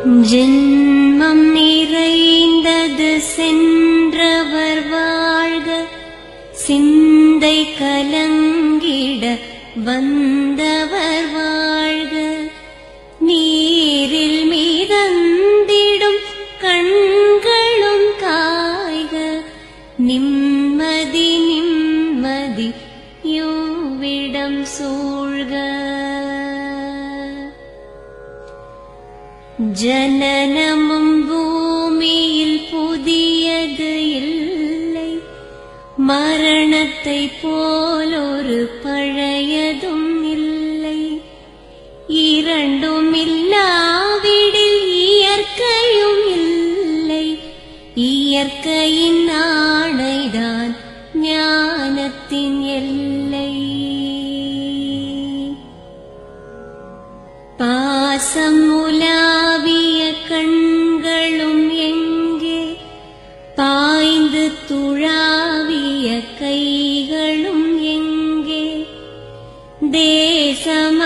ஜென்மம் நிறைந்தது சென்றவர் வாழ்க, சிந்தை கலங்கிட வந்தவர் வாழ்க, நீரில் மிதந்திடும் கண்களும் காய்க, நிம்மதி நிம்மதி யோவிடம் சூழ்க. ஜனனமும் பூமியில் புதியது இல்லை, மரணத்தை போலொரு பழையதும் இல்லை. இரண்டும் இல்லாவிடில் இயற்கையும் இல்லை, இயற்கையின் ஆணைதான் ஞானத்தின் எல்லை. பாசம் உலாவிய கண்களும் எங்கே, பாய்ந்து துழாவிய கைகளும் எங்கே, தேசம்